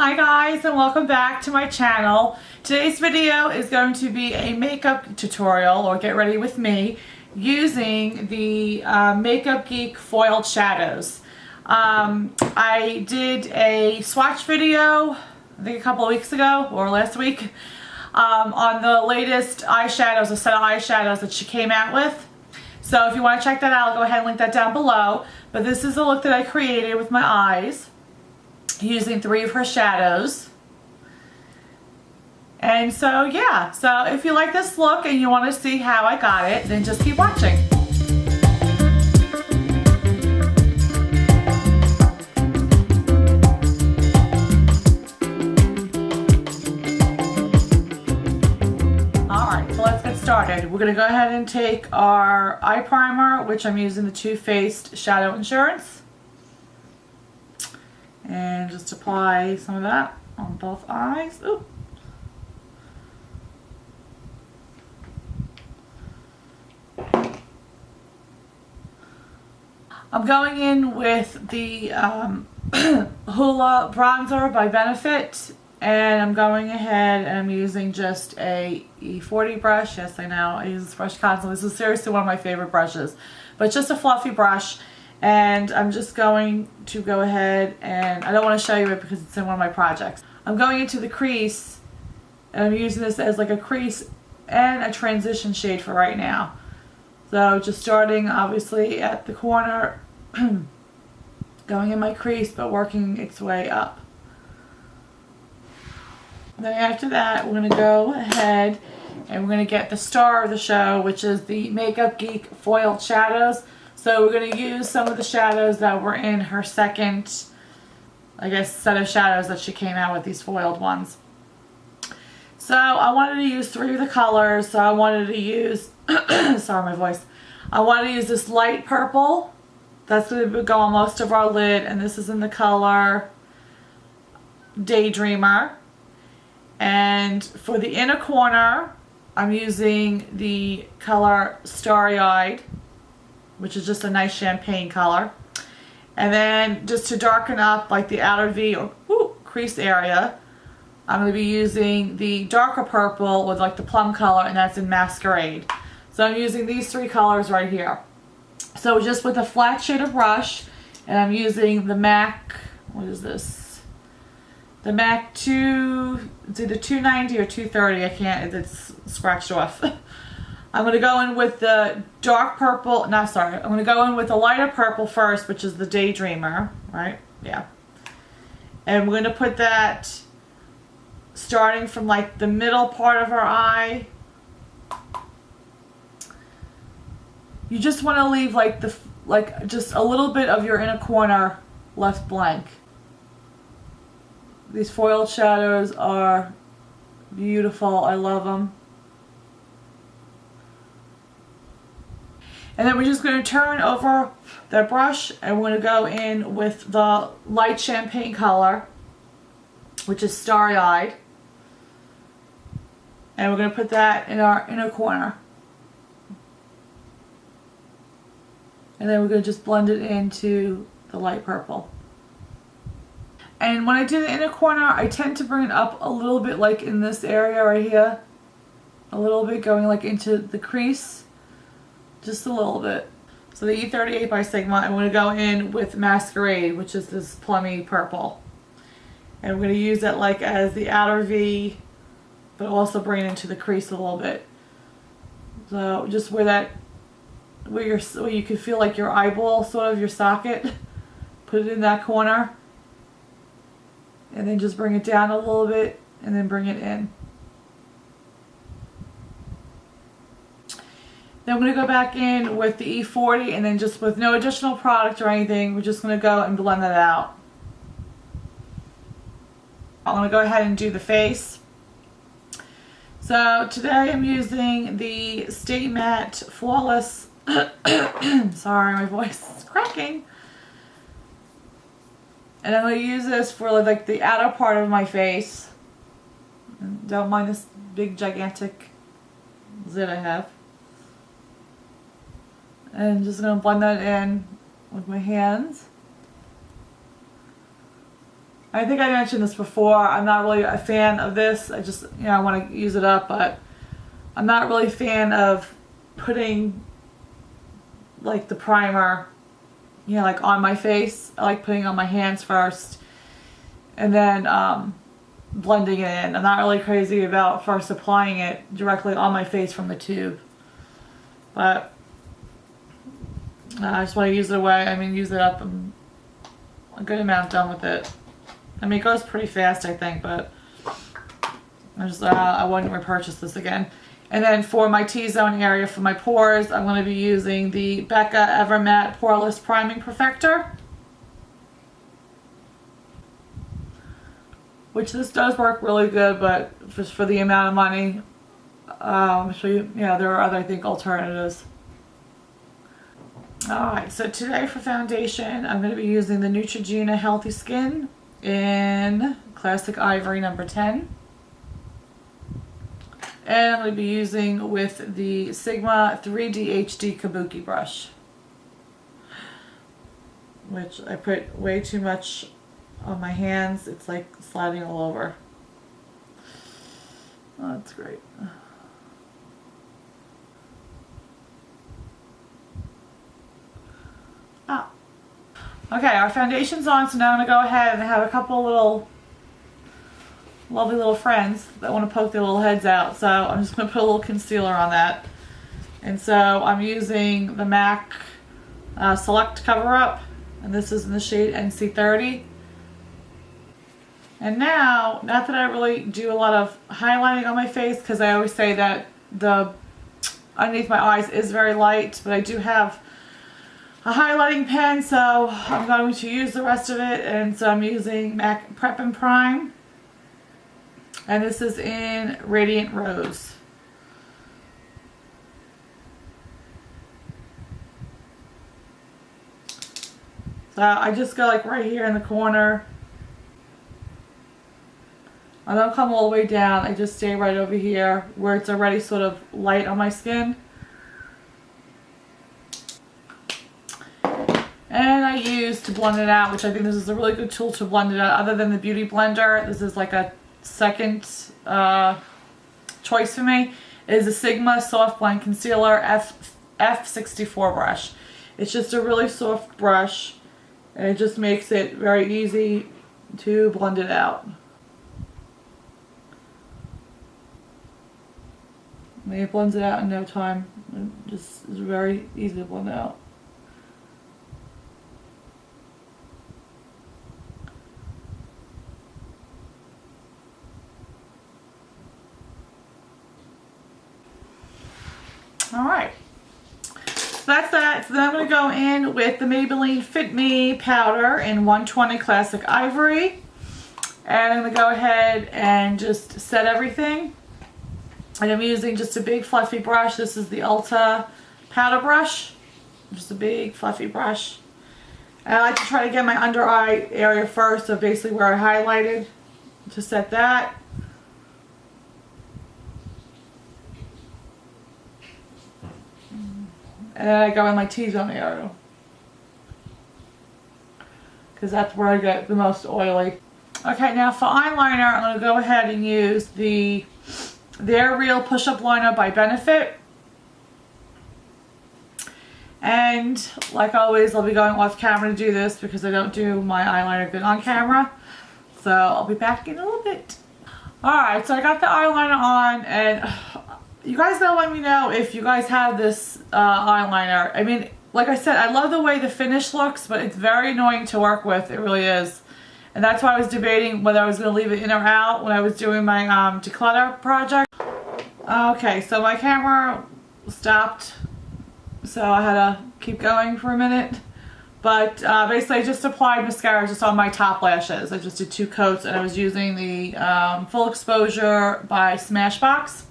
Hi guys, and welcome back to my channel. Today's video is going to be a makeup tutorial, or get ready with me, using the Makeup Geek foiled shadows. I did a swatch video, I think a couple of weeks ago, or last week, on the latest eyeshadows, a set of eyeshadows that she came out with. So if you want to check that out, I'll go ahead and link that down below. But this is the look that I created with my eyes, using 3 of her shadows. And so yeah, so if you like this look and you want to see how I got it, then just keep watching. Alright, so let's get started. We're going to go ahead and take our eye primer, which I'm using the Too Faced Shadow Insurance. And just apply some of that on both eyes. Ooh. I'm going in with the Hoola Bronzer by Benefit, and I'm going ahead and I'm using just a E40 brush. Yes, I know, I use this brush constantly. This is seriously one of my favorite brushes, but just a fluffy brush. And I'm just going to go ahead, and I don't want to show you it because it's in one of my projects. I'm going into the crease, and I'm using this as like a crease and a transition shade for right now. So just starting obviously at the corner, going in my crease, but working its way up. And then after that, we're going to go ahead and we're going to get the star of the show, which is the Makeup Geek foiled shadows. So we're going to use some of the shadows that were in her second, I guess, set of shadows that she came out with, these foiled ones. So I wanted to use 3 of the colors. So I wanted to use, sorry my voice. I wanted to use this light purple. That's going to go on most of our lid, and this is in the color Daydreamer. And for the inner corner, I'm using the color Starry Eyed, which is just a nice champagne color. And then just to darken up like the outer V or crease area, I'm going to be using the darker purple with like the plum color, and that's in Masquerade. So I'm using these 3 colors right here. So just with a flat shader brush, and I'm using the MAC, what is this? The MAC it's either 290 or 230, I can't, it's scratched off. I'm going to go in with the dark purple, I'm going to go in with the lighter purple first, which is the Daydreamer, right? Yeah. And we're going to put that starting from like the middle part of our eye. You just want to leave like just a little bit of your inner corner left blank. These foiled shadows are beautiful. I love them. And then we're just going to turn over the brush, and we're going to go in with the light champagne color, which is Starry Eyed. And we're going to put that in our inner corner. And then we're going to just blend it into the light purple. And when I do the inner corner, I tend to bring it up a little bit, like in this area right here. A little bit going like into the crease. Just a little bit. So the E38 by Sigma, I'm going to go in with Masquerade, which is this plummy purple. And we're going to use that like as the outer V, but also bring it into the crease a little bit. So just where you can feel like your eyeball, sort of your socket, put it in that corner. And then just bring it down a little bit, and then bring it in. Then I'm going to go back in with the E40, and then just with no additional product or anything, we're just going to go and blend that out. I'm going to go ahead and do the face. So today I'm using the Stay Matte Flawless, sorry my voice is cracking. And I'm going to use this for like the outer part of my face. And don't mind this big gigantic zit I have. And I'm just going to blend that in with my hands. I think I mentioned this before. I'm not really a fan of this. I just, you know, I want to use it up, but I'm not really a fan of putting like the primer, you know, like on my face. I like putting it on my hands first and then blending it in. I'm not really crazy about first applying it directly on my face from the tube. But I just want to use it away. I mean, use it up. I'm a good amount done with it. I mean, it goes pretty fast, I think, but I wouldn't repurchase this again. And then for my T-zone area for my pores, I'm going to be using the Becca Ever Matte Poreless Priming Perfector. Which this does work really good, but just for the amount of money, I'll show you, yeah, there are other, I think, alternatives. Alright, so today for foundation, I'm going to be using the Neutrogena Healthy Skin in Classic Ivory number 10. And I'm going to be using with the Sigma 3D HD Kabuki brush. Which I put way too much on my hands. It's like sliding all over. Oh, that's great. Okay, our foundation's on, so now I'm going to go ahead and have a couple little lovely little friends that want to poke their little heads out. So I'm just going to put a little concealer on that. And so I'm using the MAC Select Cover Up, and this is in the shade NC30. And now, not that I really do a lot of highlighting on my face, because I always say that the underneath my eyes is very light, but I do have a highlighting pen, so I'm going to use the rest of it. And so I'm using MAC Prep and Prime, and this is in Radiant Rose. So I just go like right here in the corner. I don't come all the way down, I just stay right over here where it's already sort of light on my skin. And I use to blend it out, which I think this is a really good tool to blend it out. Other than the Beauty Blender, this is like a second choice for me, is a Sigma Soft Blend Concealer F64 brush. It's just a really soft brush, and it just makes it very easy to blend it out. I mean, it blends it out in no time. It just is very easy to blend out. Alright, so that's that. So then I'm going to go in with the Maybelline Fit Me powder in 120 Classic Ivory. And I'm going to go ahead and just set everything. And I'm using just a big fluffy brush. This is the Ulta powder brush. Just a big fluffy brush. And I like to try to get my under eye area first, so basically where I highlighted, to set that. And then I go in my T-zone area, because that's where I get the most oily. Okay, now for eyeliner, I'm going to go ahead and use the They're Real Push-Up Liner by Benefit. And like always, I'll be going off camera to do this because I don't do my eyeliner good on camera. So I'll be back in a little bit. Alright, so I got the eyeliner on, and you guys gotta let me know if you guys have this eyeliner. I mean, like I said, I love the way the finish looks, but it's very annoying to work with. It really is. And that's why I was debating whether I was going to leave it in or out when I was doing my declutter project. Okay, so my camera stopped, so I had to keep going for a minute. But basically I just applied mascara just on my top lashes. I just did 2 coats, and I was using the Full Exposure by Smashbox.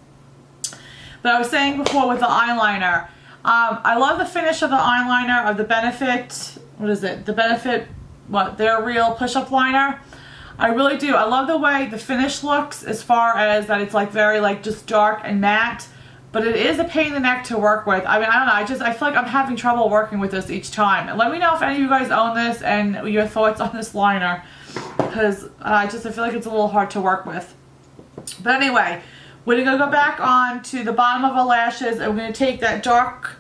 But I was saying before with the eyeliner, I love the finish of the eyeliner of the Benefit, what is it? The Benefit, They're Real Push-Up Liner. I really do. I love the way the finish looks, as far as that it's like very like just dark and matte. But it is a pain in the neck to work with. I mean, I don't know. I feel like I'm having trouble working with this each time. And let me know if any of you guys own this and your thoughts on this liner. because I feel like it's a little hard to work with. But anyway, we're going to go back on to the bottom of our lashes, and we're going to take that dark,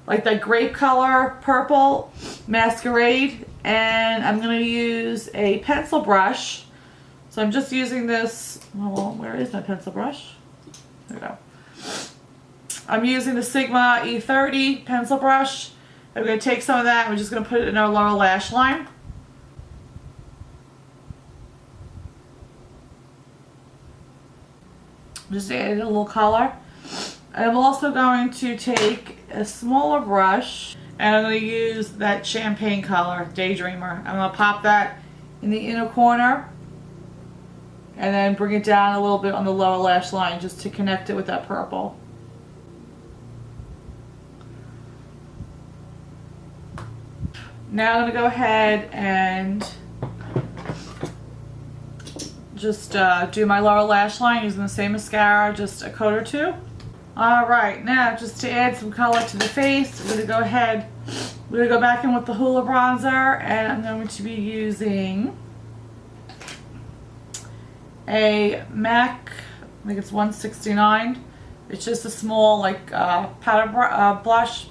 like that grape color purple masquerade, and I'm going to use a pencil brush. So I'm just using this, well, where is my pencil brush? There we go. I'm using the Sigma E30 pencil brush. I'm going to take some of that and we're just going to put it in our lower lash line. Just add a little color. And I'm also going to take a smaller brush and I'm going to use that champagne color, Daydreamer. I'm going to pop that in the inner corner and then bring it down a little bit on the lower lash line just to connect it with that purple. Now I'm going to go ahead and just do my lower lash line using the same mascara, just a coat or two. Alright, now just to add some color to the face, we're going to go ahead, we're going to go back in with the Hoola bronzer, and I'm going to be using a MAC, I think it's 169. It's just a small like powder brush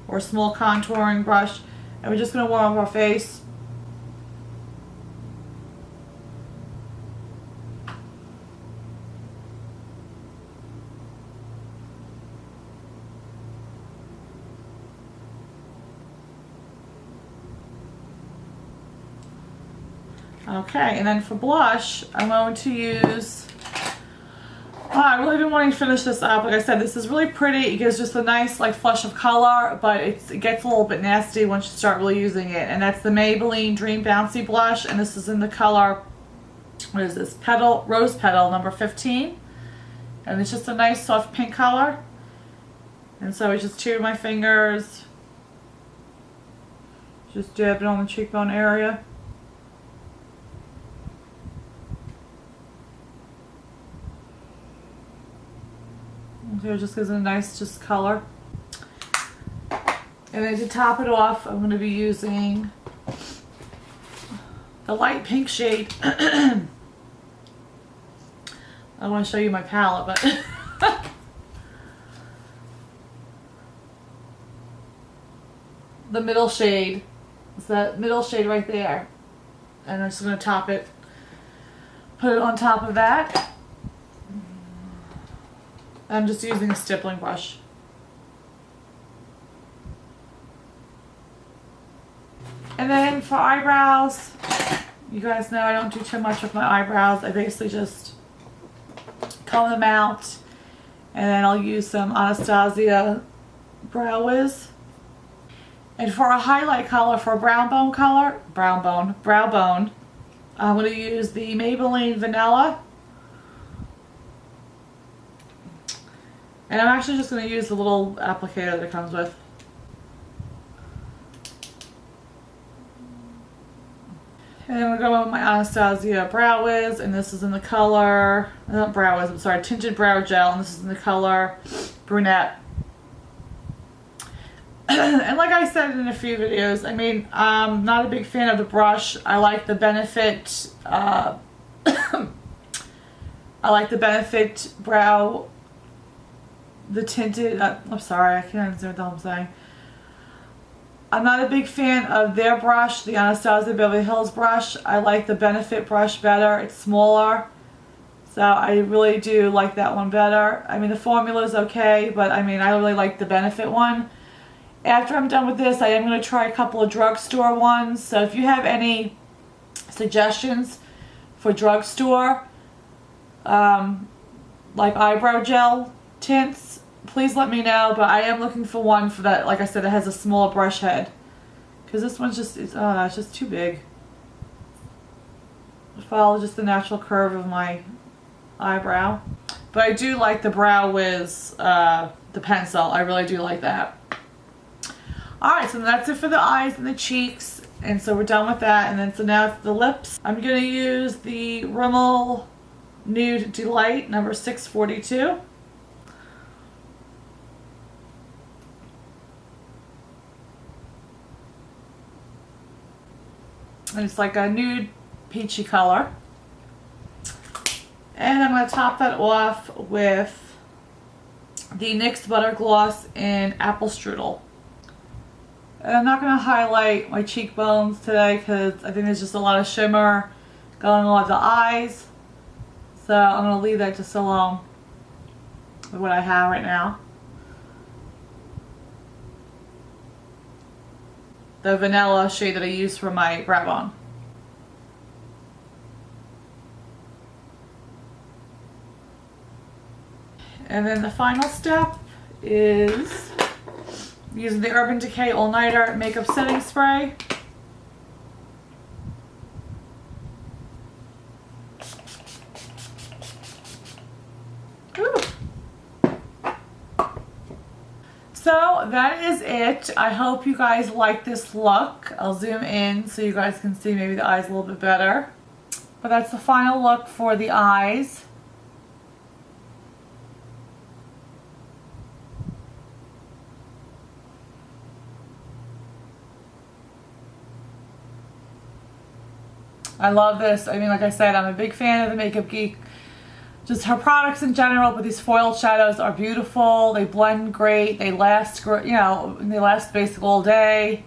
or a small contouring brush, and we're just going to warm up our face. Okay, and then for blush, I'm going to use, I've really been wanting to finish this up. Like I said, this is really pretty. It gives just a nice like flush of color, but it gets a little bit nasty once you start really using it. And that's the Maybelline Dream Bouncy Blush, and this is in the color, what is this, Rose Petal number 15. And it's just a nice soft pink color. And so I just two my fingers, just dab it on the cheekbone area. So it just gives it a nice just color. And then to top it off, I'm going to be using the light pink shade. I want to show you my palette, but the middle shade. It's that middle shade right there. And I'm just going to top it, put it on top of that. I'm just using a stippling brush. And then for eyebrows, you guys know I don't do too much with my eyebrows. I basically just comb them out, and then I'll use some Anastasia Brow Wiz. And for a highlight color, for a brow bone, I'm going to use the Maybelline Vanilla. And I'm actually just going to use the little applicator that it comes with. And then we're going with my Anastasia Brow Wiz, and this is in the color, not Brow Wiz, I'm sorry, Tinted Brow Gel, and this is in the color Brunette. And like I said in a few videos, I mean, I'm not a big fan of the brush. I like the Benefit, I like the Benefit Brow, the tinted, I'm sorry, I can't understand what the hell I'm saying. I'm not a big fan of their brush, the Anastasia Beverly Hills brush. I like the Benefit brush better. It's smaller. So I really do like that one better. I mean, the formula is okay, but I mean, I really like the Benefit one. After I'm done with this, I am going to try a couple of drugstore ones. So if you have any suggestions for drugstore, like eyebrow gel tints, please let me know. But I am looking for one for that, like I said, it has a small brush head, because this one's just, it's just too big. Follow just the natural curve of my eyebrow. But I do like the Brow Wiz, the pencil. I really do like that. Alright, so that's it for the eyes and the cheeks, and so we're done with that. And then so now it's the lips. I'm going to use the Rimmel Nude Delight number 642. And it's like a nude peachy color. And I'm going to top that off with the NYX Butter Gloss in Apple Strudel. And I'm not going to highlight my cheekbones today because I think there's just a lot of shimmer going on with the eyes. So I'm going to leave that just alone with what I have right now. The vanilla shade that I use for my brow bone. And then the final step is using the Urban Decay All Nighter Makeup Setting Spray. Ooh. So that is it. I hope you guys like this look. I'll zoom in so you guys can see maybe the eyes a little bit better. But that's the final look for the eyes. I love this. I mean, like I said, I'm a big fan of the Makeup Geek. Just her products in general, but these foiled shadows are beautiful. They blend great. They last, you know, they last basically all day.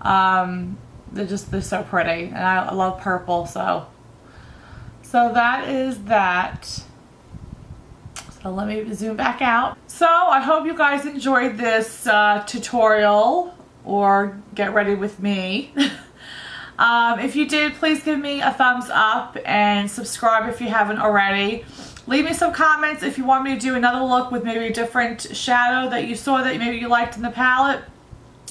They're so pretty, and I love purple. So that is that. So let me zoom back out. So I hope you guys enjoyed this tutorial, or get ready with me. If you did, please give me a thumbs up and subscribe if you haven't already. Leave me some comments if you want me to do another look with maybe a different shadow that you saw that maybe you liked in the palette.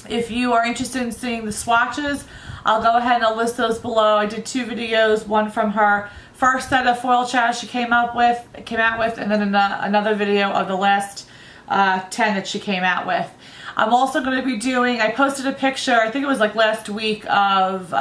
If you are interested in seeing the swatches, I'll go ahead and I'll list those below. I did 2 videos, one from her first set of foil shadows she came out with, and then another video of the last 10 that she came out with. I'm also going to be doing, I posted a picture, I think it was like last week, of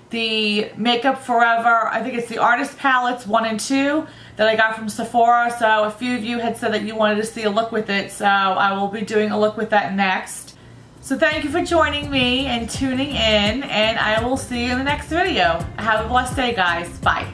the Makeup Forever, I think it's the Artist Palettes 1 and 2 that I got from Sephora. So a few of you had said that you wanted to see a look with it, so I will be doing a look with that next. So thank you for joining me and tuning in, and I will see you in the next video. Have a blessed day, guys. Bye.